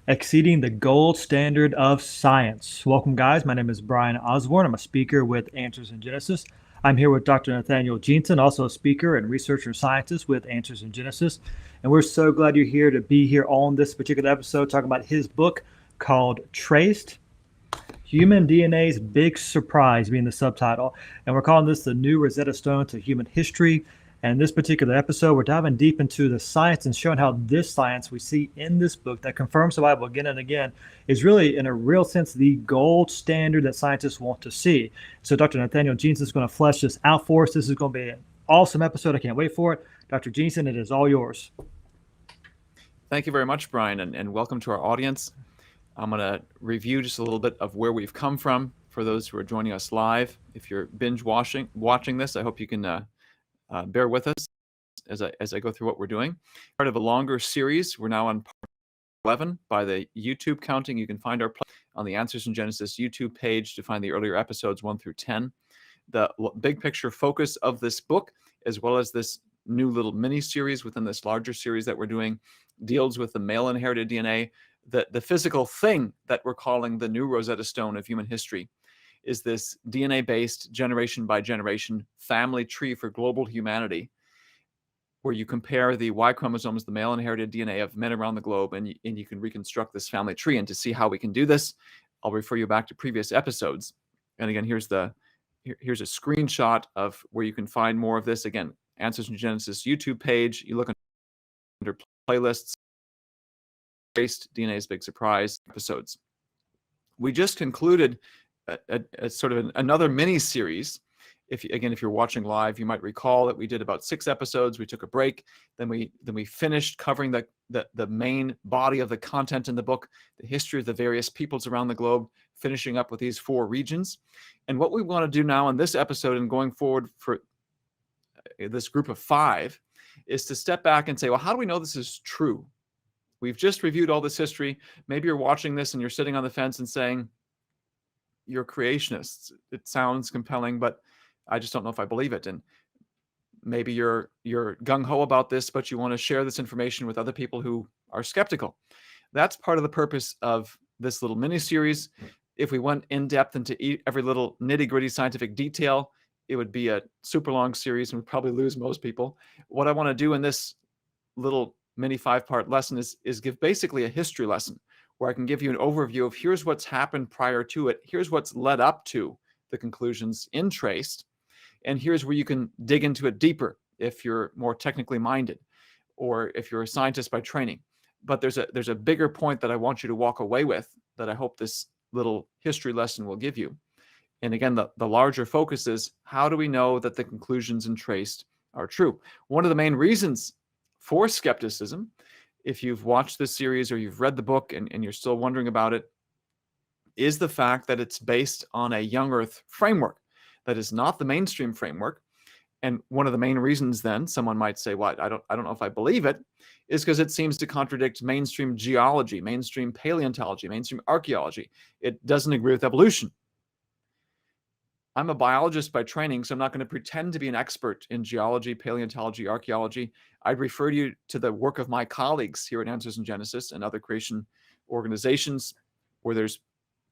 Exceeding the gold standard of science. Welcome, guys. My name is Brian Osborne. I'm a speaker with Answers in Genesis. I'm here with Dr. Nathaniel Jeanson, also a speaker and researcher scientist with Answers in Genesis. And we're so glad you're here to be here on this particular episode, talking about his book called Traced Human DNA's Big Surprise, being the subtitle. And we're calling this the new Rosetta Stone to human history. And in this particular episode, we're diving deep into the science and showing how this science we see in this book that confirms the Bible again and again is really, in a real sense, the gold standard that scientists want to see. So Dr. Nathaniel Jeanson is going to flesh this out for us. This is going to be an awesome episode. I can't wait for it. Dr. Jeanson, it is all yours. Thank you very much, Brian, and welcome to our audience. I'm going to review just a little bit of where we've come from for those who are joining us live. If you're binge watching this, I hope you can bear with us as I go through what we're doing. Part of a longer series. We're now on part 11 by the YouTube counting. You can find our on the Answers in Genesis YouTube page to find the earlier episodes 1 through 10. The big picture focus of this book, as well as this new little mini series within this larger series that we're doing, deals with the male inherited DNA. The physical thing that we're calling the new Rosetta Stone of human history is this DNA-based generation by generation family tree for global humanity, where you compare the Y chromosomes, the male inherited DNA of men around the globe, and you can reconstruct this family tree. And to see how we can do this, I'll refer you back to previous episodes. And again, here's a screenshot of where you can find more of this. Again, Answers in Genesis YouTube page. You look under playlists, Traced DNA's Big Surprise episodes. We just concluded a sort of another mini series. If you're watching live, you might recall that we did about 6 episodes. We took a break. Then we finished covering the main body of the content in the book, the history of the various peoples around the globe, finishing up with these 4 regions. And what we want to do now in this episode and going forward for this group of 5 is to step back and say, well, how do we know this is true? We've just reviewed all this history. Maybe you're watching this and you're sitting on the fence and saying, you're creationists. It sounds compelling, but I just don't know if I believe it. And maybe you're gung-ho about this, but you want to share this information with other people who are skeptical. That's part of the purpose of this little mini-series. If we went in depth into every little nitty-gritty scientific detail, it would be a super long series and we'd probably lose most people. What I want to do in this little mini 5-part lesson is give basically a history lesson, where I can give you an overview of here's what's happened prior to it, here's what's led up to the conclusions in Traced, and here's where you can dig into it deeper if you're more technically minded or if you're a scientist by training. But there's a bigger point that I want you to walk away with that I hope this little history lesson will give you. And again, the larger focus is, how do we know that the conclusions in Traced are true? One of the main reasons for skepticism, if you've watched this series or you've read the book and you're still wondering about it, is the fact that it's based on a young Earth framework that is not the mainstream framework. And one of the main reasons then, someone might say, well, I don't know if I believe it, is because it seems to contradict mainstream geology, mainstream paleontology, mainstream archaeology. It doesn't agree with evolution. I'm a biologist by training, so I'm not going to pretend to be an expert in geology, paleontology, archaeology. I'd refer you to the work of my colleagues here at Answers in Genesis and other creation organizations where there's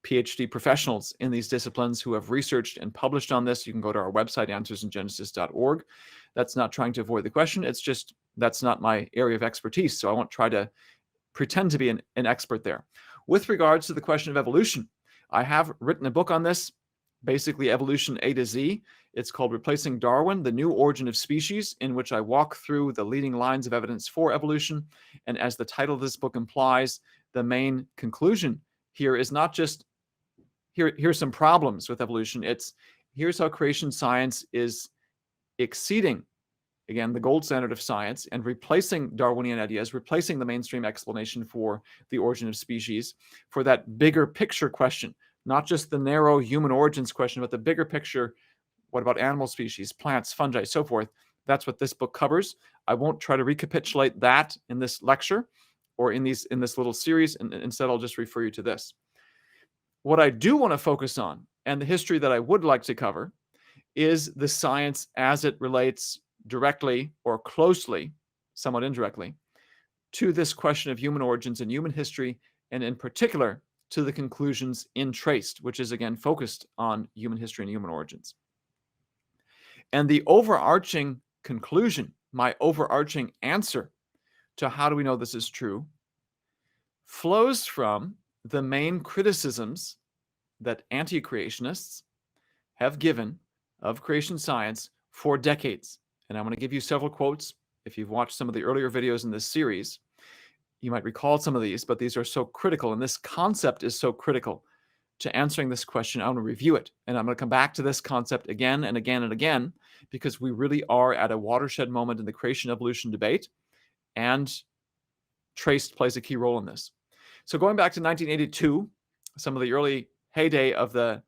PhD professionals in these disciplines who have researched and published on this. You can go to our website, answersingenesis.org. That's not trying to avoid the question. It's just that's not my area of expertise, so I won't try to pretend to be an expert there. With regards to the question of evolution, I have written a book on this, basically Evolution A to Z. It's called Replacing Darwin, The New Origin of Species, in which I walk through the leading lines of evidence for evolution. And as the title of this book implies, the main conclusion here is not just, here's some problems with evolution. It's, here's how creation science is exceeding, again, the gold standard of science and replacing Darwinian ideas, replacing the mainstream explanation for the origin of species for that bigger picture question. Not just the narrow human origins question, but the bigger picture. What about animal species, plants, fungi, so forth? That's what this book covers. I won't try to recapitulate that in this lecture or in this little series, and instead I'll just refer you to this. What I do want to focus on, and the history that I would like to cover, is the science as it relates directly or closely, somewhat indirectly, to this question of human origins and human history and in particular to the conclusions in Traced, which is again focused on human history and human origins. And the overarching conclusion, my overarching answer to how do we know this is true, flows from the main criticisms that anti-creationists have given of creation science for decades. And I'm going to give you several quotes. If you've watched some of the earlier videos in this series, you might recall some of these, but these are so critical, and this concept is so critical to answering this question. I want to review it, and I'm going to come back to this concept again and again and again, because we really are at a watershed moment in the creation evolution debate, and Traced plays a key role in this. So going back to 1982, some of the early heyday of the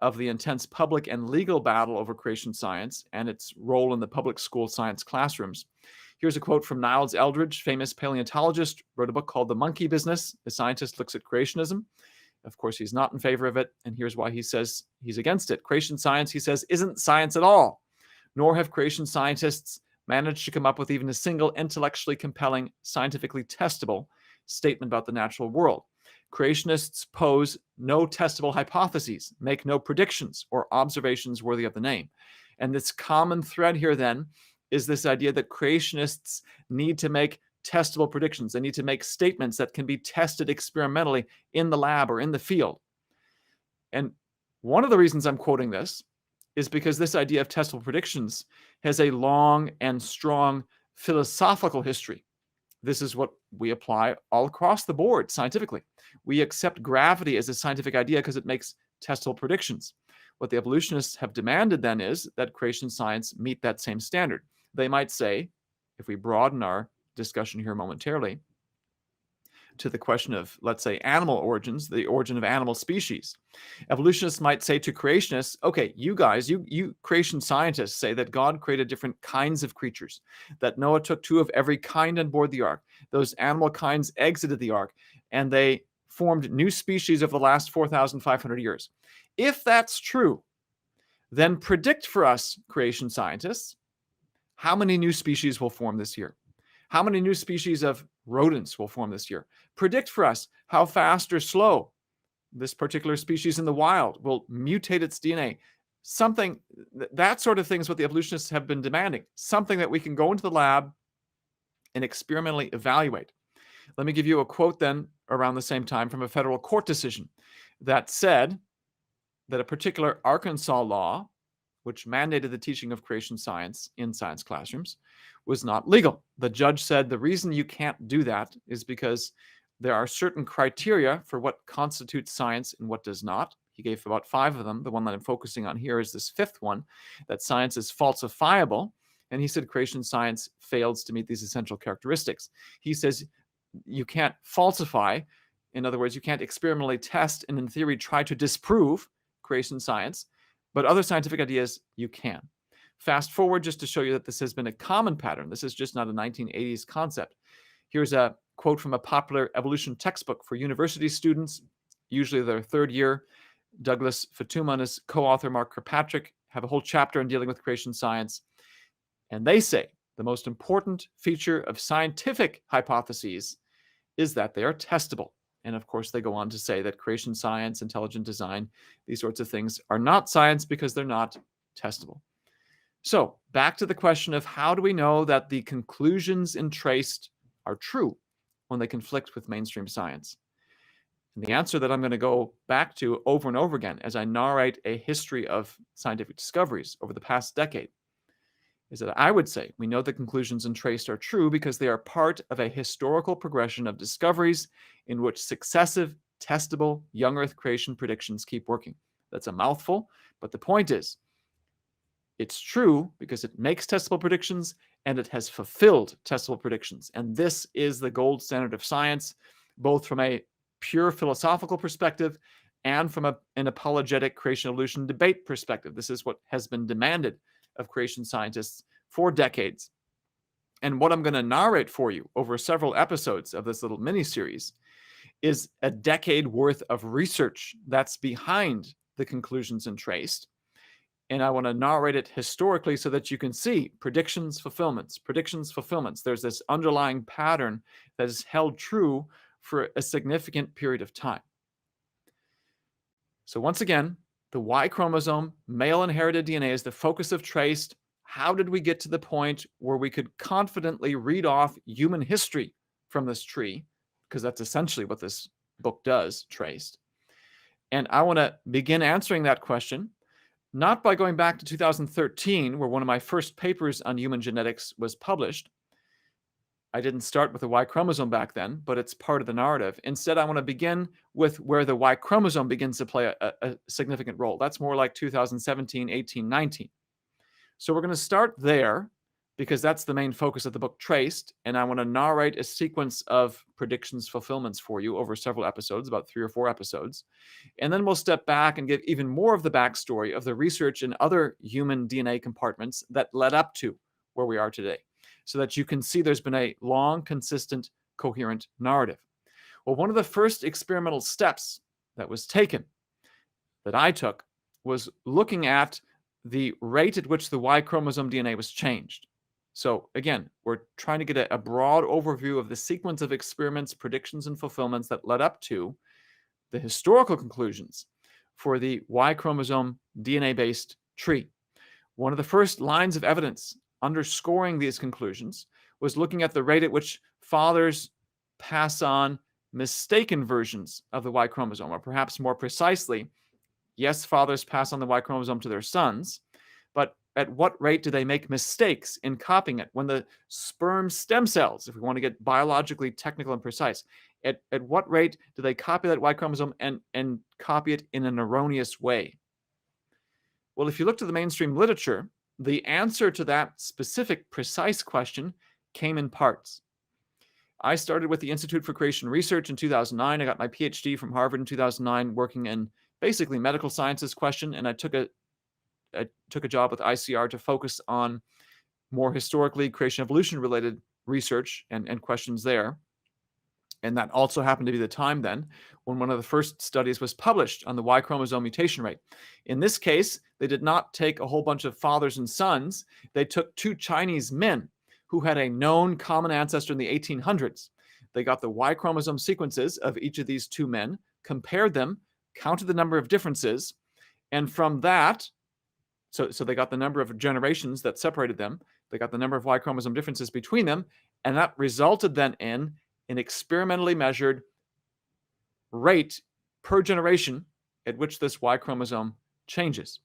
intense public and legal battle over creation science and its role in the public school science classrooms. Here's a quote from Niles Eldredge, famous paleontologist, wrote a book called The Monkey Business. The scientist looks at creationism. Of course, he's not in favor of it, and here's why he says he's against it. Creation science, he says, isn't science at all, nor have creation scientists managed to come up with even a single intellectually compelling, scientifically testable statement about the natural world. Creationists pose no testable hypotheses, make no predictions or observations worthy of the name. And this common thread here then is this idea that creationists need to make testable predictions. They need to make statements that can be tested experimentally in the lab or in the field. And one of the reasons I'm quoting this is because this idea of testable predictions has a long and strong philosophical history. This is what we apply all across the board scientifically. We accept gravity as a scientific idea because it makes testable predictions. What the evolutionists have demanded then is that creation science meet that same standard. They might say, if we broaden our discussion here momentarily to the question of, let's say, animal origins, the origin of animal species, evolutionists might say to creationists, okay, you guys, you creation scientists say that God created different kinds of creatures, that Noah took 2 of every kind on board the ark. Those animal kinds exited the ark, and they formed new species over the last 4,500 years. If that's true, then predict for us, creation scientists, how many new species will form this year? How many new species of rodents will form this year? Predict for us how fast or slow this particular species in the wild will mutate its DNA. Something, that sort of thing is what the evolutionists have been demanding. Something that we can go into the lab and experimentally evaluate. Let me give you a quote then around the same time from a federal court decision that said that a particular Arkansas law, which mandated the teaching of creation science in science classrooms, was not legal. The judge said the reason you can't do that is because there are certain criteria for what constitutes science and what does not. He gave about 5 of them. The one that I'm focusing on here is this 5th one, that science is falsifiable. And he said creation science fails to meet these essential characteristics. He says you can't falsify. In other words, you can't experimentally test and in theory try to disprove creation science, but other scientific ideas you can. Fast forward just to show you that this has been a common pattern. This is just not a 1980s concept. Here's a quote from a popular evolution textbook for university students, usually their 3rd year. Douglas Fatuma and his co-author Mark Kirkpatrick have a whole chapter on dealing with creation science. And they say the most important feature of scientific hypotheses is that they are testable. And of course, they go on to say that creation science, intelligent design, these sorts of things are not science because they're not testable. So back to the question of how do we know that the conclusions in Traced are true when they conflict with mainstream science? And the answer that I'm going to go back to over and over again as I narrate a history of scientific discoveries over the past decade is that I would say we know the conclusions in Traced are true because they are part of a historical progression of discoveries in which successive, testable, young Earth creation predictions keep working. That's a mouthful, but the point is, it's true because it makes testable predictions and it has fulfilled testable predictions. And this is the gold standard of science, both from a pure philosophical perspective and from an apologetic creation evolution debate perspective. This is what has been demanded of creation scientists for decades. And what I'm going to narrate for you over several episodes of this little mini-series is a decade worth of research that's behind the conclusions in Traced. And I want to narrate it historically so that you can see predictions, fulfillments, predictions, fulfillments. There's this underlying pattern that is held true for a significant period of time. So once again, the Y chromosome, male inherited DNA, is the focus of TRACED. How did we get to the point where we could confidently read off human history from this tree? Because that's essentially what this book does, TRACED. And I want to begin answering that question, not by going back to 2013, where one of my first papers on human genetics was published. I didn't start with the Y chromosome back then, but it's part of the narrative. Instead, I want to begin with where the Y chromosome begins to play a significant role. That's more like 2017, 18, 19. So we're going to start there because that's the main focus of the book TRACED, and I want to narrate a sequence of predictions, fulfillments for you over several episodes, about 3 or 4 episodes. And then we'll step back and give even more of the backstory of the research in other human DNA compartments that led up to where we are today, so that you can see there's been a long, consistent, coherent narrative. Well, one of the first experimental steps that was taken, that I took, was looking at the rate at which the Y chromosome DNA was changed. So again, we're trying to get a broad overview of the sequence of experiments, predictions, and fulfillments that led up to the historical conclusions for the Y chromosome DNA-based tree. One of the first lines of evidence underscoring these conclusions was looking at the rate at which fathers pass on mistaken versions of the Y chromosome, or perhaps more precisely, yes, fathers pass on the Y chromosome to their sons, but at what rate do they make mistakes in copying it? When the sperm stem cells, if we want to get biologically technical and precise, at what rate do they copy that Y chromosome and copy it in an erroneous way? Well, if you look to the mainstream literature, the answer to that specific, precise question came in parts. I started with the Institute for Creation Research in 2009. I got my PhD from Harvard in 2009, working in basically medical sciences question, and I took a job with ICR to focus on more historically creation evolution related research and questions there. And that also happened to be the time then when one of the first studies was published on the Y chromosome mutation rate. In this case, they did not take a whole bunch of fathers and sons. They took 2 Chinese men who had a known common ancestor in the 1800s. They got the Y chromosome sequences of each of these 2 men, compared them, counted the number of differences, and from that, so they got the number of generations that separated them, they got the number of Y chromosome differences between them, and that resulted then in an experimentally measured rate per generation at which this Y chromosome changes.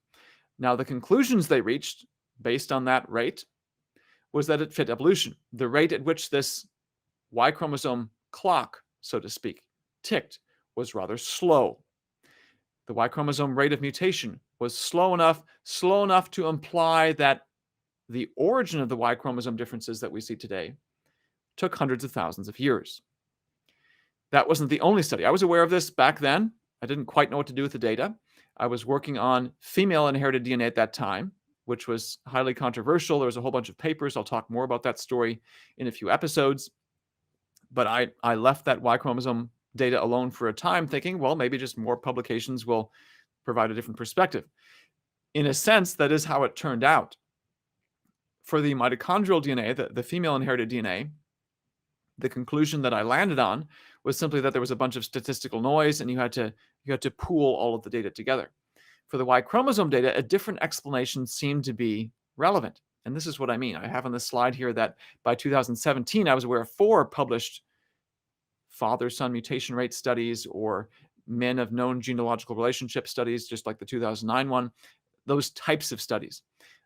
Now, the conclusions they reached based on that rate was that it fit evolution. The rate at which this Y chromosome clock, so to speak, ticked was rather slow. The Y chromosome rate of mutation was slow enough to imply that the origin of the Y chromosome differences that we see today took hundreds of thousands of years. That wasn't the only study. I was aware of this back then. I didn't quite know what to do with the data. I was working on female inherited DNA at that time, which was highly controversial. There was a whole bunch of papers. I'll talk more about that story in a few episodes. But I left that Y chromosome data alone for a time, thinking, well, maybe just more publications will provide a different perspective. In a sense, that is how it turned out. For the mitochondrial DNA, the female inherited DNA, the conclusion that I landed on was simply that there was a bunch of statistical noise and you had to pool all of the data together. For the Y chromosome data, a different explanation seemed to be relevant. And this is what I mean. I have on the slide here that by 2017, I was aware of 4 published father-son mutation rate studies or men of known genealogical relationship studies, just like the 2009 one, those types of studies.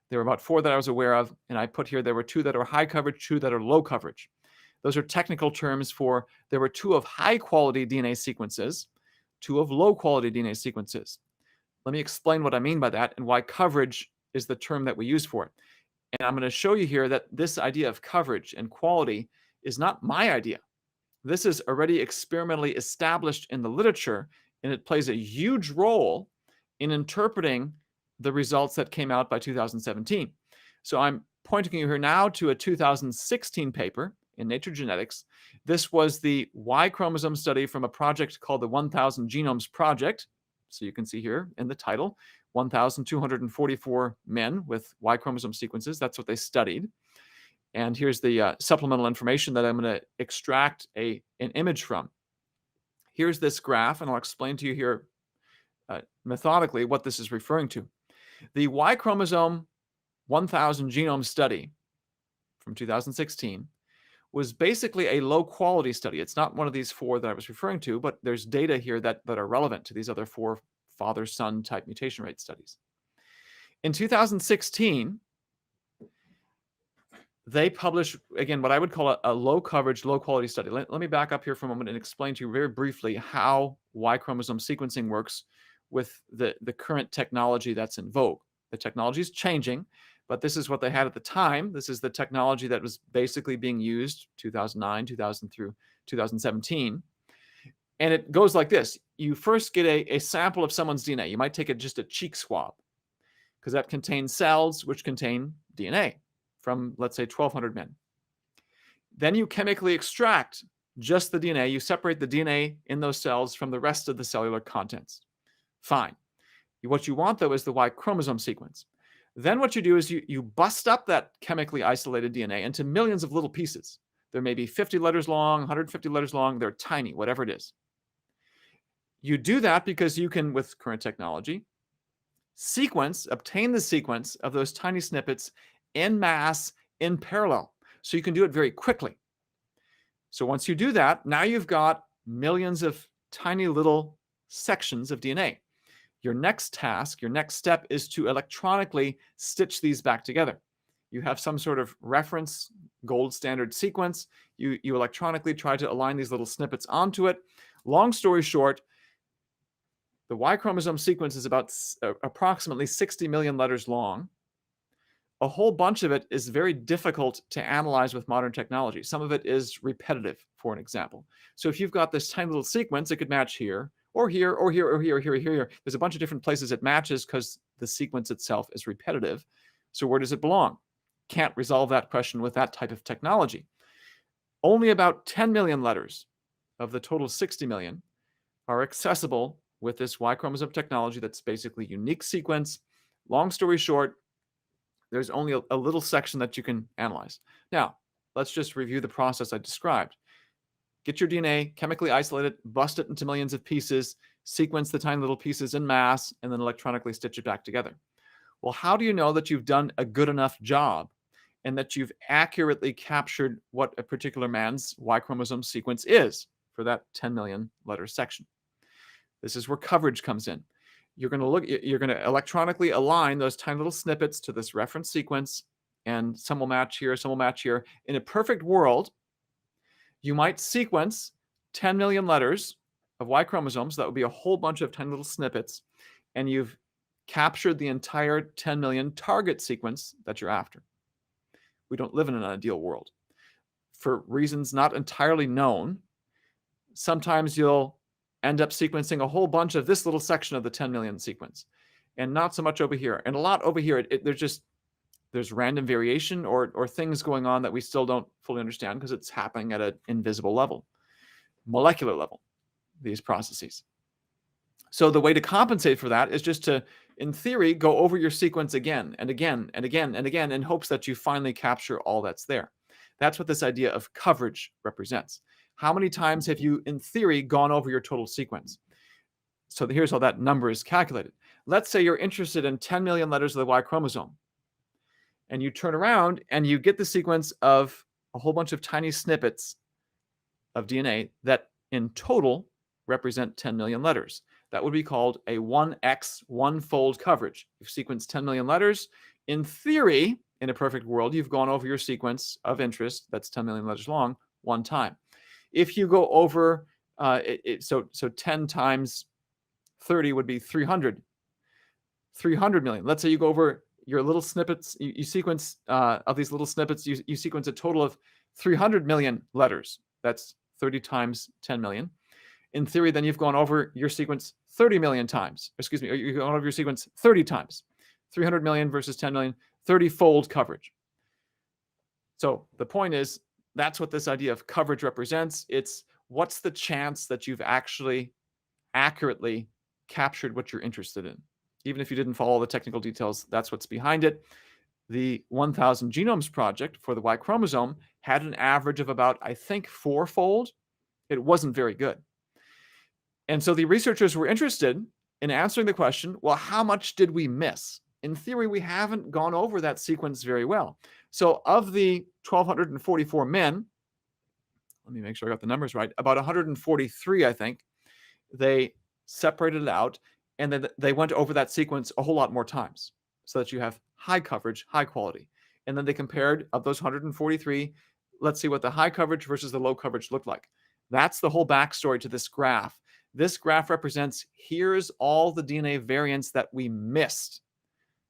There were about 4 that I was aware of, and I put here there were 2 that are high coverage, 2 that are low coverage. Those are technical terms for there were 2 of high-quality DNA sequences, 2 of low-quality DNA sequences. Let me explain what I mean by that and why coverage is the term that we use for it. And I'm going to show you here that this idea of coverage and quality is not my idea. This is already experimentally established in the literature, and it plays a huge role in interpreting the results that came out by 2017. So I'm pointing you here now to a 2016 paper in Nature Genetics. This was the Y chromosome study from a project called the 1000 Genomes Project. So you can see here in the title, 1,244 men with Y chromosome sequences. That's what they studied. And here's the supplemental information that I'm going to extract an image from. Here's this graph, and I'll explain to you here methodically what this is referring to. The Y chromosome 1000 genome study from 2016 was basically a low-quality study. It's not one of these 4 that I was referring to, but there's data here that are relevant to these other 4 father-son type mutation rate studies. In 2016, they published, again, what I would call a low-coverage, low-quality study. Let me back up here for a moment and explain to you very briefly how Y chromosome sequencing works with the current technology that's in vogue. The technology is changing, but this is what they had at the time. This is the technology that was basically being used 2009, 2000 through 2017. And it goes like this. You first get a sample of someone's DNA. You might take just a cheek swab, because that contains cells which contain DNA from, let's say, 1,200 men. Then you chemically extract just the DNA. You separate the DNA in those cells from the rest of the cellular contents. Fine. What you want, though, is the Y chromosome sequence. Then what you do is you bust up that chemically isolated DNA into millions of little pieces. There may be 50 letters long, 150 letters long. They're tiny, whatever it is. You do that because you can, with current technology, obtain the sequence of those tiny snippets en masse, in parallel. So you can do it very quickly. So once you do that, now you've got millions of tiny little sections of DNA. Your next task, your next step is to electronically stitch these back together. You have some sort of reference gold standard sequence. You electronically try to align these little snippets onto it. Long story short, the Y chromosome sequence is about approximately 60 million letters long. A whole bunch of it is very difficult to analyze with modern technology. Some of it is repetitive, for an example. So if you've got this tiny little sequence, it could match here, or here, or here, or here, or here, or here. There's a bunch of different places it matches because the sequence itself is repetitive. So where does it belong? Can't resolve that question with that type of technology. Only about 10 million letters of the total 60 million are accessible with this Y chromosome technology that's basically unique sequence. Long story short, there's only a little section that you can analyze. Now, let's just review the process I described. Get your DNA, chemically isolate it, bust it into millions of pieces, sequence the tiny little pieces en masse, and then electronically stitch it back together. Well, how do you know that you've done a good enough job and that you've accurately captured what a particular man's Y chromosome sequence is for that 10 million letter section? This is where coverage comes in. You're going to electronically align those tiny little snippets to this reference sequence, and some will match here, some will match here. In a perfect world, you might sequence 10 million letters of Y chromosomes. That would be a whole bunch of tiny little snippets, and you've captured the entire 10 million target sequence that you're after. We don't live in an ideal world. For reasons not entirely known, sometimes you'll end up sequencing a whole bunch of this little section of the 10 million sequence, and not so much over here, and a lot over here. There's random variation or things going on that we still don't fully understand because it's happening at an invisible level, molecular level, these processes. So the way to compensate for that is just to, in theory, go over your sequence again and again and again and again in hopes that you finally capture all that's there. That's what this idea of coverage represents. How many times have you, in theory, gone over your total sequence? So here's how that number is calculated. Let's say you're interested in 10 million letters of the Y chromosome, and you turn around and you get the sequence of a whole bunch of tiny snippets of DNA that in total represent 10 million letters. That would be called a 1x, one-fold coverage. You've sequenced 10 million letters. In theory, in a perfect world, you've gone over your sequence of interest that's 10 million letters long one time. If you go over, so 10 times 30 would be 300 million. Let's say you go over your little snippets, you sequence of these little snippets, you sequence a total of 300 million letters. That's 30 times 10 million. In theory, then you've gone over your sequence 30 million times. Excuse me, you've gone over your sequence 30 times. 300 million versus 10 million, 30-fold coverage. So the point is, that's what this idea of coverage represents. It's what's the chance that you've actually accurately captured what you're interested in. Even if you didn't follow the technical details, that's what's behind it. The 1000 Genomes Project for the Y chromosome had an average of about, I think, 4-fold. It wasn't very good. And so the researchers were interested in answering the question, well, how much did we miss? In theory, we haven't gone over that sequence very well. So of the 1,244 men, let me make sure I got the numbers right, about 143, I think, they separated it out, and then they went over that sequence a whole lot more times so that you have high coverage, high quality. And then they compared, of those 143, let's see what the high coverage versus the low coverage looked like. That's the whole backstory to this graph. This graph represents, here's all the DNA variants that we missed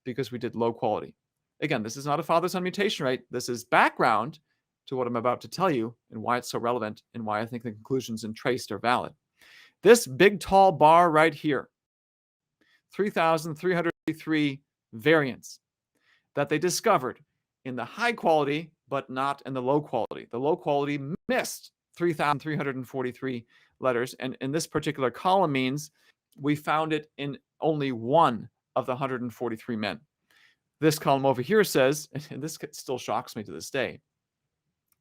because we did low quality. Again, this is not a father-son mutation rate. This is background to what I'm about to tell you and why it's so relevant and why I think the conclusions in TRACED are valid. This big, tall bar right here, 3,303 variants that they discovered in the high quality, but not in the low quality. The low quality missed 3,343 letters. And in this particular column means we found it in only one of the 143 men. This column over here says, and this still shocks me to this day,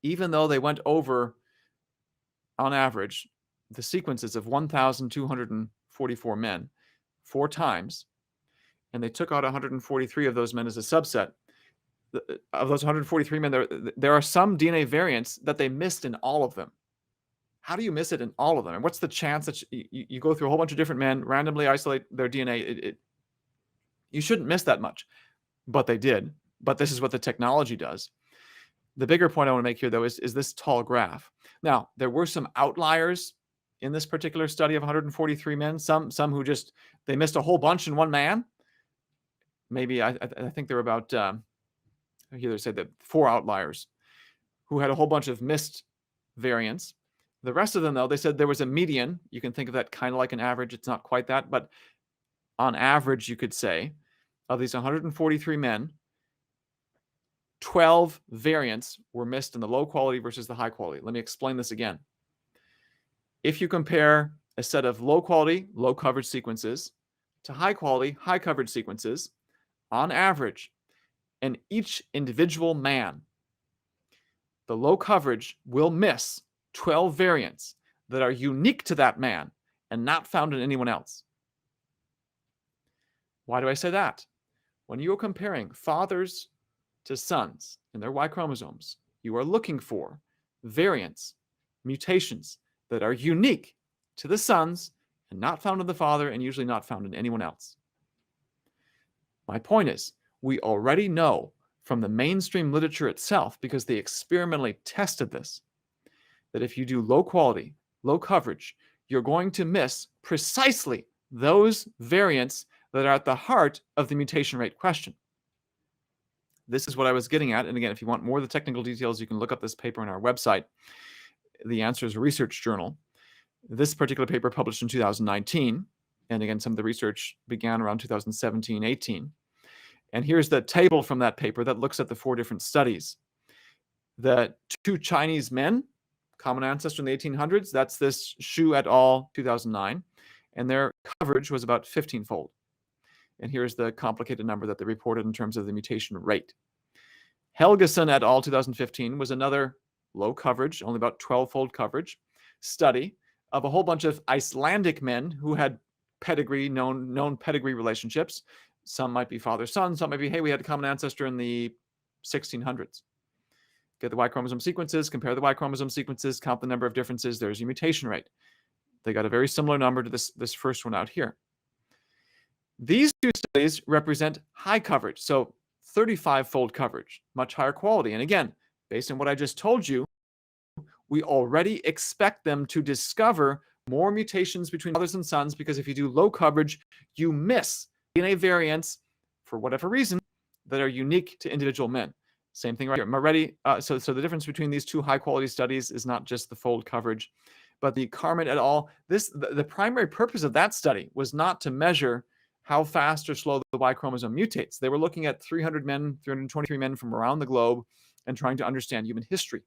even though they went over, on average, the sequences of 1,244 men 4 times, and they took out 143 of those men as a subset. Of those 143 men, there are some DNA variants that they missed in all of them. How do you miss it in all of them? And what's the chance that you go through a whole bunch of different men, randomly isolate their DNA? You shouldn't miss that much, but they did. But this is what the technology does. The bigger point I want to make here, though, is this tall graph. Now, there were some outliers in this particular study of 143 men. Some who just, they missed a whole bunch in one man. Maybe I think there were about, here they said that 4 outliers who had a whole bunch of missed variants. The rest of them, though, they said there was a median. You can think of that kind of like an average. It's not quite that, but on average, you could say, of these 143 men, 12 variants were missed in the low quality versus the high quality. Let me explain this again. If you compare a set of low quality, low coverage sequences to high quality, high coverage sequences, on average, in each individual man, the low coverage will miss 12 variants that are unique to that man and not found in anyone else. Why do I say that? When you are comparing fathers to sons in their Y chromosomes, you are looking for variants, mutations that are unique to the sons and not found in the father and usually not found in anyone else. My point is, we already know from the mainstream literature itself, because they experimentally tested this, that if you do low quality, low coverage, you're going to miss precisely those variants that are at the heart of the mutation rate question. This is what I was getting at. And again, if you want more of the technical details, you can look up this paper on our website. The Answer is a research journal. This particular paper published in 2019. And again, some of the research began around 2017-18. And here's the table from that paper that looks at the 4 different studies. The 2 Chinese men, common ancestor in the 1800s, that's this Xu et al. 2009. And their coverage was about 15-fold. And here's the complicated number that they reported in terms of the mutation rate. Helgeson et al. 2015 was another low coverage, only about 12-fold coverage, study of a whole bunch of Icelandic men who had pedigree, known pedigree relationships. Some might be father-son, some might be, hey, we had a common ancestor in the 1600s. Get the Y chromosome sequences, compare the Y chromosome sequences, count the number of differences, there's your mutation rate. They got a very similar number to this first one out here. These 2 studies represent high coverage, so 35-fold coverage, much higher quality. And again, based on what I just told you, we already expect them to discover more mutations between fathers and sons, because if you do low coverage, you miss DNA variants, for whatever reason, that are unique to individual men. Same thing right here. Moretti, so the difference between these 2 high-quality studies is not just the fold coverage, but the Carmen et al. The primary purpose of that study was not to measure how fast or slow the Y chromosome mutates. They were looking at 323 men from around the globe and trying to understand human history.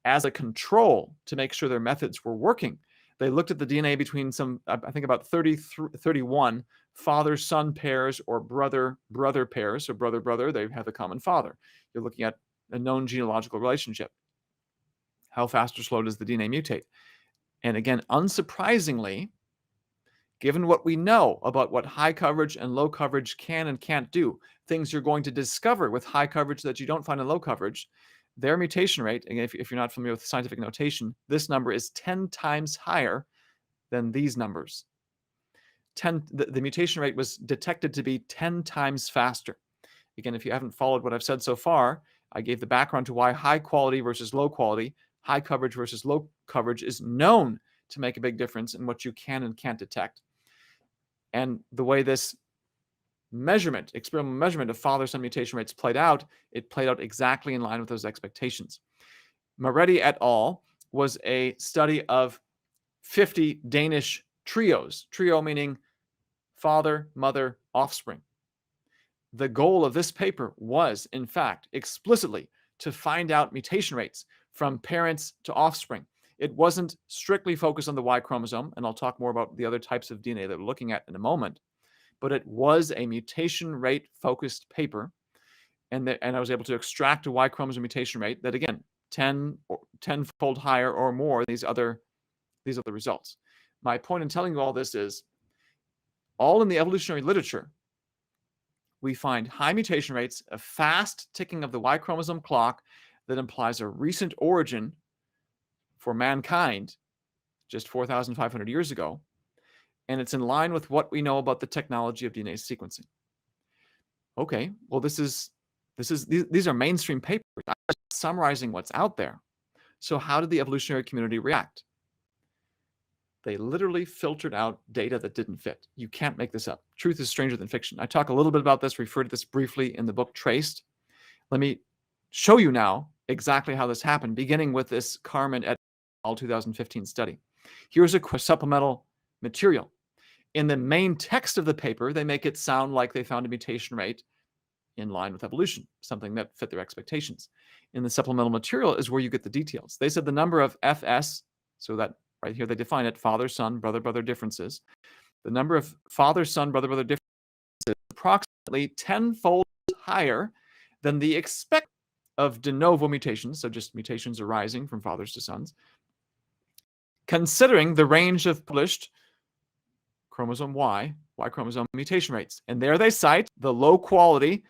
As a control to make sure their methods were working, they looked at the DNA between I think about 31 father-son pairs or brother-brother pairs. So brother-brother, they have a common father. You're looking at a known genealogical relationship. How fast or slow does the DNA mutate? And again, unsurprisingly, given what we know about what high coverage and low coverage can and can't do, things you're going to discover with high coverage that you don't find in low coverage, their mutation rate, and if you're not familiar with scientific notation, this number is 10 times higher than these numbers. The mutation rate was detected to be 10 times faster. Again, if you haven't followed what I've said so far, I gave the background to why high quality versus low quality, high coverage versus low coverage is known to make a big difference in what you can and can't detect. And the way this experimental measurement of father-son mutation rates played out, it played out exactly in line with those expectations. Moretti et al. Was a study of 50 Danish trios, trio meaning father, mother, offspring. The goal of this paper was, in fact, explicitly to find out mutation rates from parents to offspring. It wasn't strictly focused on the Y chromosome, and I'll talk more about the other types of DNA that we're looking at in a moment, but it was a mutation rate focused paper, and I was able to extract a Y chromosome mutation rate that, again, 10-fold higher or more than these other results. My point in telling you all this is, all in the evolutionary literature, we find high mutation rates, a fast ticking of the Y chromosome clock that implies a recent origin for mankind just 4,500 years ago, and it's in line with what we know about the technology of DNA sequencing. Okay, well, these are mainstream papers. I'm just summarizing what's out there. So how did the evolutionary community react? They literally filtered out data that didn't fit. You can't make this up. Truth is stranger than fiction. I talk a little bit about this, refer to this briefly in the book Traced. Let me show you now exactly how this happened, beginning with this Carmen et al. 2015 study. Here's a supplemental material. In the main text of the paper, they make it sound like they found a mutation rate in line with evolution, something that fit their expectations. In the supplemental material is where you get the details. They said the number of FS, so that right here they define it, father, son, brother, brother differences. The number of father, son, brother, brother differences is approximately 10-fold higher than the expected of de novo mutations, so just mutations arising from fathers to sons, considering the range of published chromosome Y chromosome mutation rates. And there they cite the low quality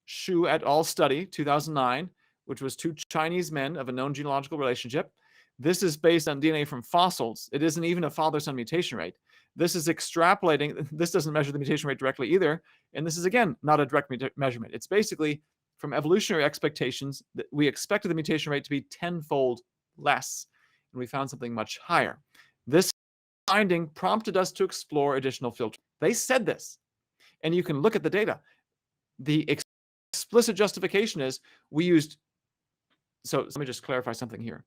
Xu et al. Study, 2009, which was 2 Chinese men of a known genealogical relationship. This is based on DNA from fossils. It isn't even a father-son mutation rate. This is extrapolating. This doesn't measure the mutation rate directly either. And this is, again, not a direct measurement. It's basically from evolutionary expectations that we expected the mutation rate to be 10-fold less, and we found something much higher. This finding prompted us to explore additional filters. They said this, and you can look at the data. The explicit justification is we used, so let me just clarify something here.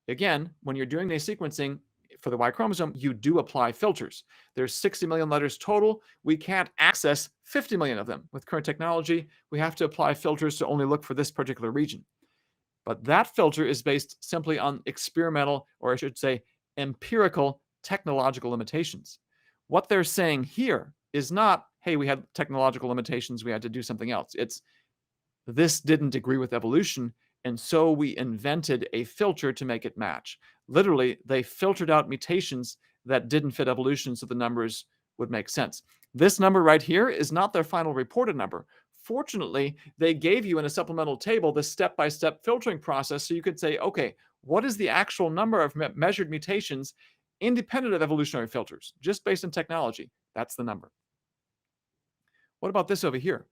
Again, when you're doing DNA sequencing for the Y chromosome, you do apply filters. There's 60 million letters total. We can't access 50 million of them. With current technology, we have to apply filters to only look for this particular region. But that filter is based simply on experimental, or I should say, empirical technological limitations. What they're saying here is not, hey, we had technological limitations, we had to do something else. It's, this didn't agree with evolution, and so we invented a filter to make it match. Literally, they filtered out mutations that didn't fit evolution so the numbers would make sense. This number right here is not their final reported number. Fortunately, they gave you in a supplemental table the step-by-step filtering process so you could say, okay, what is the actual number of measured mutations independent of evolutionary filters, just based on technology? That's the number. What about this over here?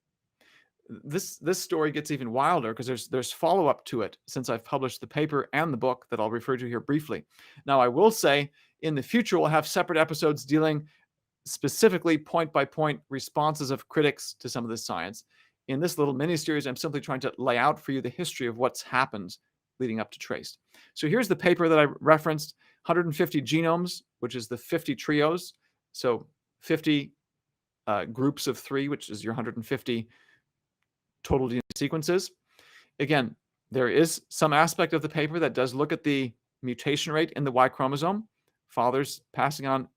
This story gets even wilder because there's follow-up to it since I've published the paper and the book that I'll refer to here briefly. Now, I will say in the future we'll have separate episodes dealing specifically point-by-point responses of critics to some of this science. In this little mini-series, I'm simply trying to lay out for you the history of what's happened leading up to Traced. So here's the paper that I referenced, 150 genomes, which is the 50 trios. So 50 groups of 3, which is your 150 total DNA sequences. Again, there is some aspect of the paper that does look at the mutation rate in the Y chromosome, fathers passing on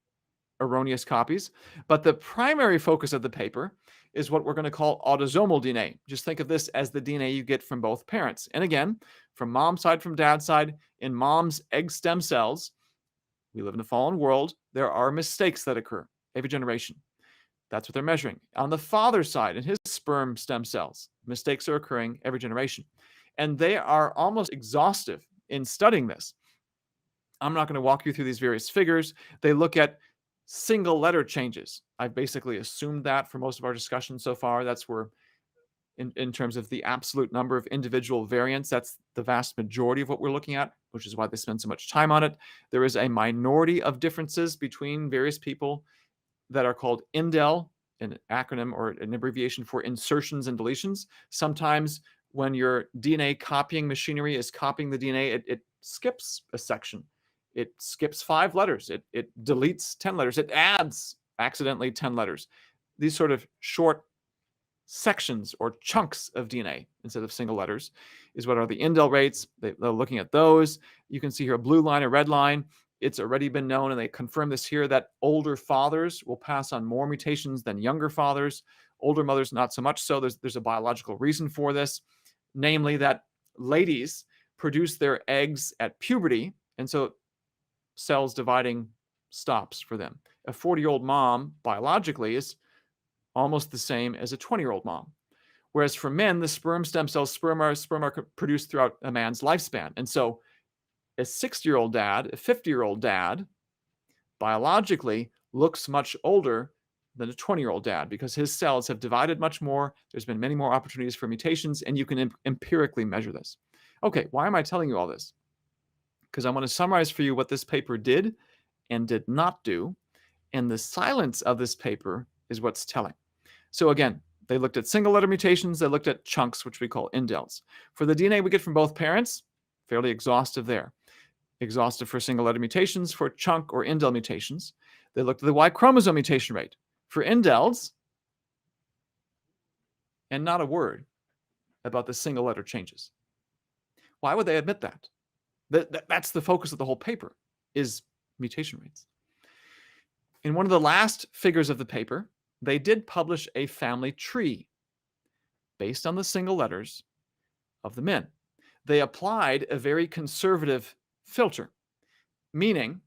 erroneous copies. But the primary focus of the paper is what we're going to call autosomal DNA. Just think of this as the DNA you get from both parents. And again, from mom's side, from dad's side, in mom's egg stem cells, we live in a fallen world, there are mistakes that occur. every generation. That's what they're measuring. On the father's side, in his sperm stem cells, mistakes are occurring every generation. And they are almost exhaustive in studying this. I'm not going to walk you through these various figures. They look at single letter changes. I've basically assumed that for most of our discussion so far. That's where, in terms of the absolute number of individual variants, that's the vast majority of what we're looking at, which is why they spend so much time on it. There is a minority of differences between various people that are called indel, an acronym or an abbreviation for insertions and deletions. Sometimes when your DNA copying machinery is copying the DNA, it skips a section. It skips 5 letters. It deletes 10 letters. It adds accidentally 10 letters. These sort of short sections or chunks of DNA instead of single letters is what are the indel rates. They're looking at those. You can see here a blue line, a red line. It's already been known, and they confirm this here, that older fathers will pass on more mutations than younger fathers. Older mothers, not so much so. There's a biological reason for this, namely that ladies produce their eggs at puberty, and so cells dividing stops for them. A 40-year-old mom, biologically, is almost the same as a 20-year-old mom. Whereas for men, the sperm stem cells, sperm are produced throughout a man's lifespan. And so a 60-year-old dad, a 50-year-old dad, biologically looks much older than a 20-year-old dad because his cells have divided much more. There's been many more opportunities for mutations, and you can empirically measure this. Okay, why am I telling you all this? Because I want to summarize for you what this paper did and did not do, and the silence of this paper is what's telling. So again, they looked at single letter mutations, they looked at chunks, which we call indels. For the DNA we get from both parents, fairly exhaustive there. Exhaustive for single letter mutations. For chunk or indel mutations, they looked at the Y chromosome mutation rate. For indels, and not a word about the single letter changes. Why would they admit that? That's the focus of the whole paper, is mutation rates. In one of the last figures of the paper, they did publish a family tree based on the single letters of the men. They applied a very conservative filter, meaning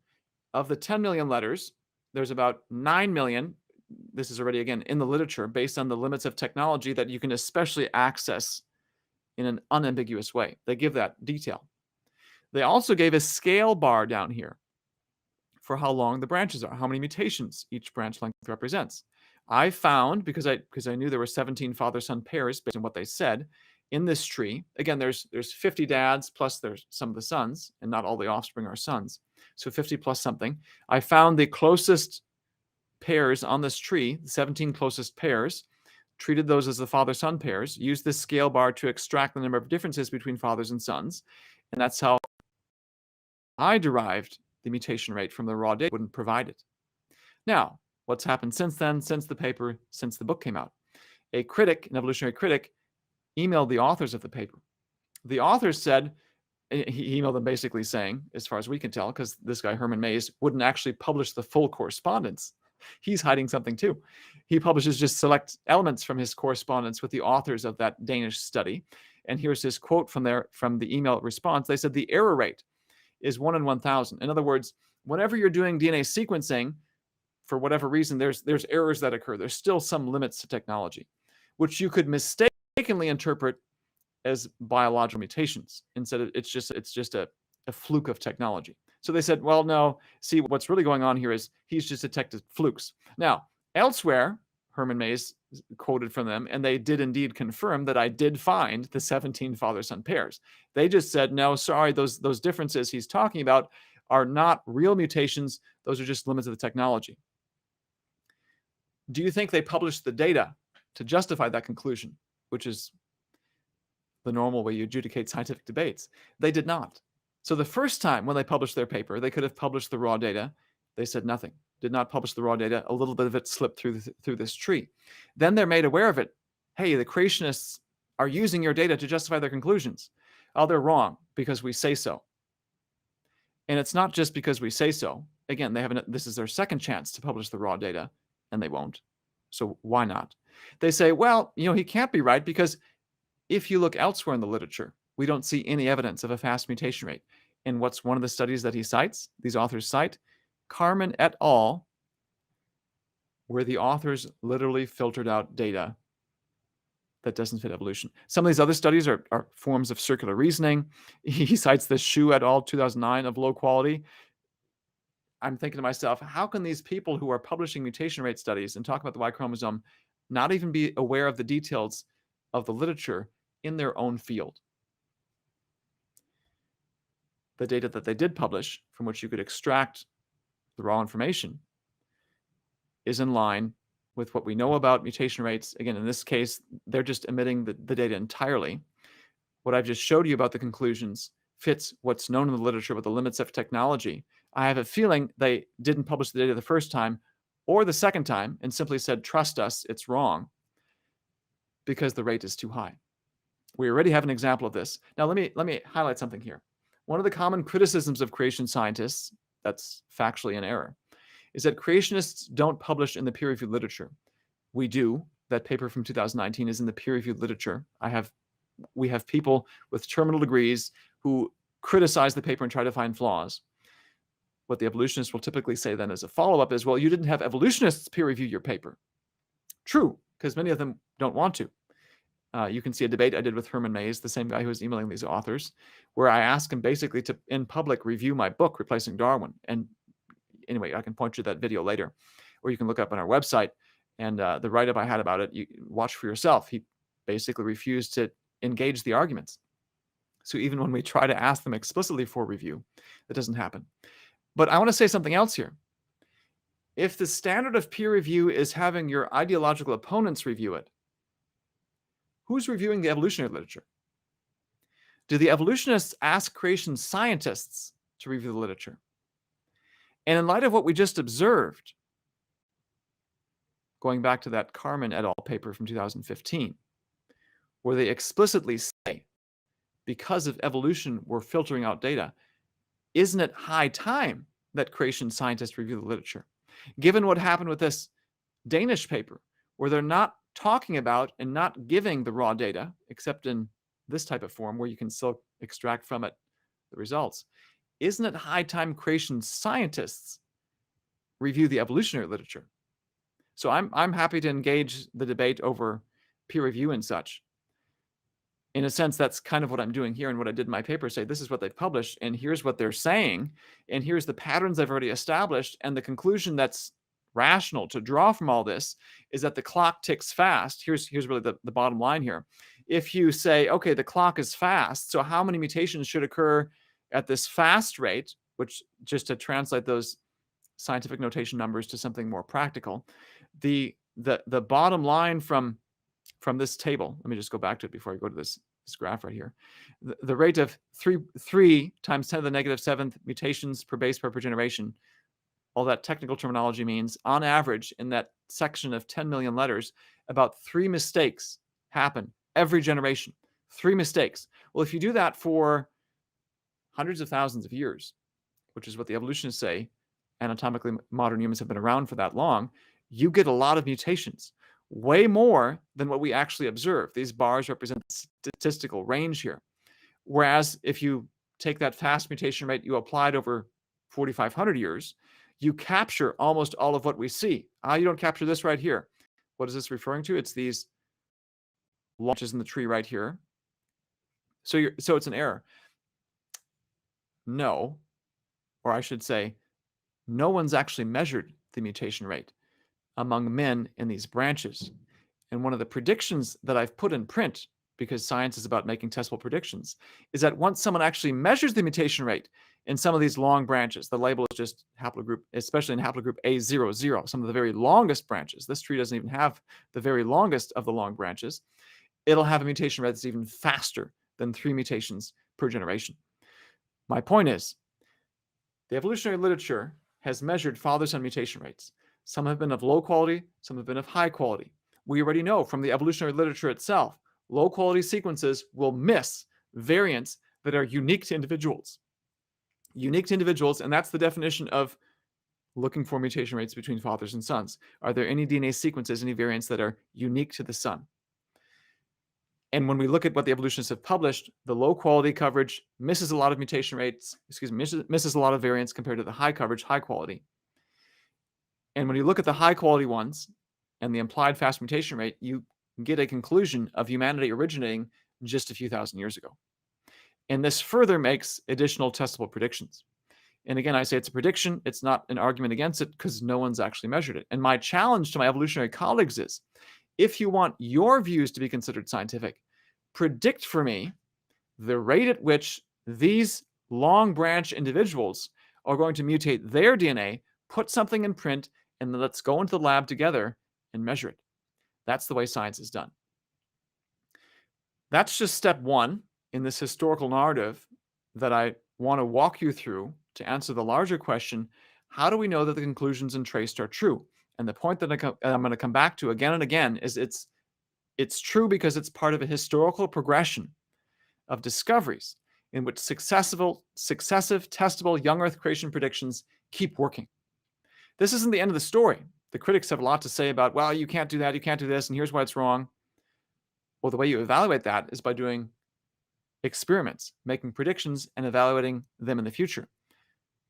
of the 10 million letters, there's about 9 million. This is already, again, in the literature based on the limits of technology that you can especially access in an unambiguous way. They give that detail. They also gave a scale bar down here for how long the branches are, how many mutations each branch length represents. I found, because I knew there were 17 father-son pairs based on what they said, in this tree, again, there's 50 dads plus there's some of the sons, and not all the offspring are sons. So 50 plus something. I found the closest pairs on this tree, the 17 closest pairs, treated those as the father-son pairs, used this scale bar to extract the number of differences between fathers and sons. And that's how I derived the mutation rate from the raw data. Wouldn't provide it. Now, what's happened since then, since the paper, since the book came out? A critic, an evolutionary critic, emailed the authors of the paper. The authors said, he emailed them basically saying, as far as we can tell, because this guy, Herman Mays, wouldn't actually publish the full correspondence. He's hiding something too. He publishes just select elements from his correspondence with the authors of that Danish study. And here's his quote from the email response. They said the error rate is 1 in 1,000. In other words, whenever you're doing DNA sequencing, for whatever reason, there's errors that occur. There's still some limits to technology, which you could mistakenly interpret as biological mutations. Instead of it's just a fluke of technology. So they said, well, no, see, what's really going on here is he's just detected flukes. Now, elsewhere, Herman Mays quoted from them, and they did indeed confirm that I did find the 17 father-son pairs. They just said, no, sorry, those differences he's talking about are not real mutations. Those are just limits of the technology. Do you think they published the data to justify that conclusion, which is the normal way you adjudicate scientific debates? They did not. So the first time when they published their paper, they could have published the raw data. They said nothing, did not publish the raw data. A little bit of it slipped through this tree. Then they're made aware of it. Hey, the creationists are using your data to justify their conclusions. Oh, they're wrong because we say so. And it's not just because we say so. Again, this is their second chance to publish the raw data, and they won't. So why not? They say, well, he can't be right because if you look elsewhere in the literature, we don't see any evidence of a fast mutation rate. And what's one of the studies that he cites, these authors cite? Carmen et al. where the authors literally filtered out data that doesn't fit evolution. Some of these other studies are forms of circular reasoning. He cites the Shu et al. 2009 of low quality. I'm thinking to myself, how can these people who are publishing mutation rate studies and talk about the Y chromosome not even be aware of the details of the literature in their own field? The data that they did publish, from which you could extract the raw information, is in line with what we know about mutation rates. Again, in this case, they're just omitting the data entirely. What I've just showed you about the conclusions fits what's known in the literature about the limits of technology. I have a feeling they didn't publish the data the first time or the second time and simply said, trust us, it's wrong, because the rate is too high. We already have an example of this. Now, let me highlight something here. One of the common criticisms of creation scientists, that's factually an error, is that creationists don't publish in the peer-reviewed literature. We do. That paper from 2019 is in the peer-reviewed literature. We have people with terminal degrees who criticize the paper and try to find flaws. What the evolutionists will typically say then as a follow-up is, well, you didn't have evolutionists peer review your paper. True, because many of them don't want to. You can see a debate I did with Herman Mays, the same guy who was emailing these authors, where I asked him basically to, in public, review my book, Replacing Darwin. And anyway, I can point you to that video later, or you can look up on our website. And the write-up I had about it, you watch for yourself. He basically refused to engage the arguments. So even when we try to ask them explicitly for review, that doesn't happen. But I want to say something else here. If the standard of peer review is having your ideological opponents review it, who's reviewing the evolutionary literature? Do the evolutionists ask creation scientists to review the literature? And in light of what we just observed, going back to that Carmen et al. Paper from 2015, where they explicitly say, because of evolution, we're filtering out data, isn't it high time that creation scientists review the literature? Given what happened with this Danish paper, where they're not talking about and not giving the raw data, except in this type of form where you can still extract from it the results, isn't it high time creation scientists review the evolutionary literature? So I'm happy to engage the debate over peer review and such. In a sense, that's kind of what I'm doing here and what I did in my paper, say this is what they've published and here's what they're saying and here's the patterns I've already established, and the conclusion that's rational to draw from all this is that the clock ticks fast. Here's really the bottom line here. If you say, okay, the clock is fast, so how many mutations should occur at this fast rate, which, just to translate those scientific notation numbers to something more practical, the bottom line from this table, let me just go back to it before I go to this graph right here. The rate of 3 times 10 to the negative 7th mutations per base pair per generation, all that technical terminology means, on average, in that section of 10 million letters, about 3 mistakes happen every generation. 3 mistakes. Well, if you do that for hundreds of thousands of years, which is what the evolutionists say, anatomically modern humans have been around for that long, you get a lot of mutations, way more than what we actually observe. These bars represent the statistical range here. Whereas if you take that fast mutation rate you applied over 4,500 years, you capture almost all of what we see. You don't capture this right here. What is this referring to? It's these launches in the tree right here. So it's an error. No, or I should say, no one's actually measured the mutation rate among men in these branches. And one of the predictions that I've put in print, because science is about making testable predictions, is that once someone actually measures the mutation rate in some of these long branches, the label is just haplogroup, especially in haplogroup A00, some of the very longest branches. This tree doesn't even have the very longest of the long branches. It'll have a mutation rate that's even faster than 3 mutations per generation. My point is, the evolutionary literature has measured father-son mutation rates. Some have been of low quality, some have been of high quality. We already know from the evolutionary literature itself, low quality sequences will miss variants that are unique to individuals. Unique to individuals, and that's the definition of looking for mutation rates between fathers and sons. Are there any DNA sequences, any variants that are unique to the son? And when we look at what the evolutionists have published, the low quality coverage misses a lot of mutation rates, misses a lot of variants compared to the high coverage, high quality. And when you look at the high quality ones and the implied fast mutation rate, you get a conclusion of humanity originating just a few thousand years ago. And this further makes additional testable predictions. And again, I say it's a prediction. It's not an argument against it because no one's actually measured it. And my challenge to my evolutionary colleagues is, if you want your views to be considered scientific, predict for me the rate at which these long branch individuals are going to mutate their DNA, put something in print, and then let's go into the lab together and measure it. That's the way science is done. That's just step one in this historical narrative that I want to walk you through to answer the larger question, how do we know that the conclusions in TRACED are true? And the point that I'm going to come back to again and again is it's true because it's part of a historical progression of discoveries in which successive testable young Earth creation predictions keep working. This isn't the end of the story. The critics have a lot to say about, well, you can't do that, you can't do this, and here's why it's wrong. Well, the way you evaluate that is by doing experiments, making predictions, and evaluating them in the future.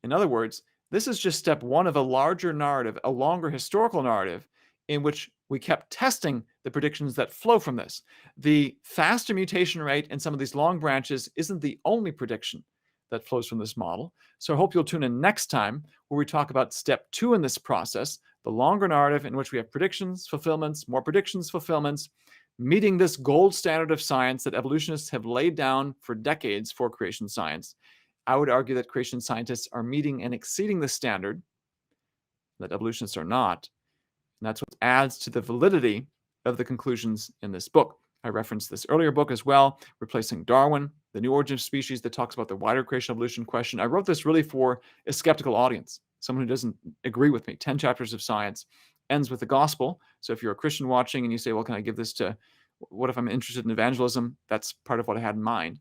In other words, this is just step one of a larger narrative, a longer historical narrative, in which we kept testing the predictions that flow from this. The faster mutation rate in some of these long branches isn't the only prediction that flows from this model. So I hope you'll tune in next time where we talk about step two in this process, the longer narrative in which we have predictions, fulfillments, more predictions, fulfillments, meeting this gold standard of science that evolutionists have laid down for decades for creation science. I would argue that creation scientists are meeting and exceeding the standard that evolutionists are not. And that's what adds to the validity of the conclusions in this book. I referenced this earlier book as well, Replacing Darwin, The New Origin of Species, that talks about the wider creation evolution question. I wrote this really for a skeptical audience, someone who doesn't agree with me. 10 chapters of science, ends with the gospel. So if you're a Christian watching and you say, well, can I give this to, what if I'm interested in evangelism? That's part of what I had in mind.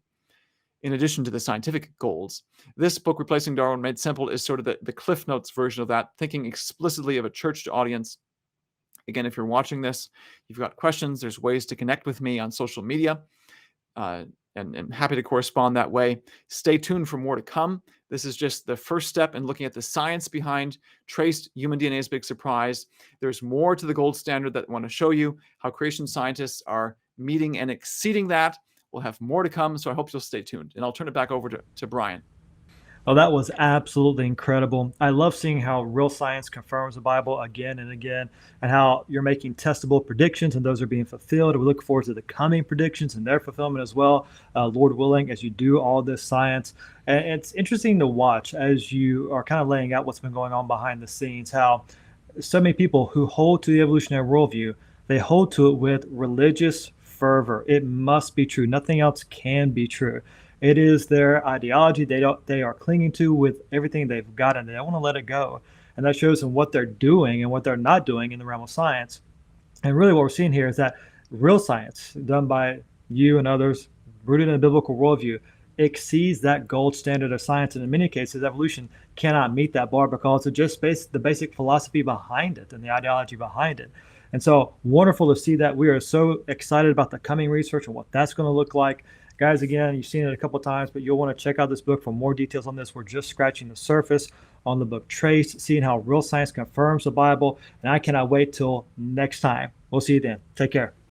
In addition to the scientific goals, this book, Replacing Darwin Made Simple, is sort of the Cliff Notes version of that, thinking explicitly of a church audience. Again, if you're watching this, you've got questions, there's ways to connect with me on social media, and happy to correspond that way. Stay tuned for more to come. This is just the first step in looking at the science behind traced human DNA's big surprise. There's more to the gold standard that I want to show you, how creation scientists are meeting and exceeding that. We'll have more to come, so I hope you'll stay tuned. And I'll turn it back over to Brian. Oh, that was absolutely incredible. I love seeing how real science confirms the Bible again and again, and how you're making testable predictions and those are being fulfilled. We look forward to the coming predictions and their fulfillment as well, Lord willing, as you do all this science. And it's interesting to watch as you are kind of laying out what's been going on behind the scenes, how so many people who hold to the evolutionary worldview, they hold to it with religious fervor. It must be true. Nothing else can be true. It is their ideology they are clinging to with everything they've got, and they don't want to let it go. And that shows in what they're doing and what they're not doing in the realm of science. And really what we're seeing here is that real science done by you and others, rooted in a biblical worldview, exceeds that gold standard of science. And in many cases, evolution cannot meet that bar because of just the basic philosophy behind it and the ideology behind it. And so wonderful to see that. We are so excited about the coming research and what that's going to look like. Guys, again, you've seen it a couple of times, but you'll want to check out this book for more details on this. We're just scratching the surface on the book Traced, seeing how real science confirms the Bible. And I cannot wait till next time. We'll see you then. Take care.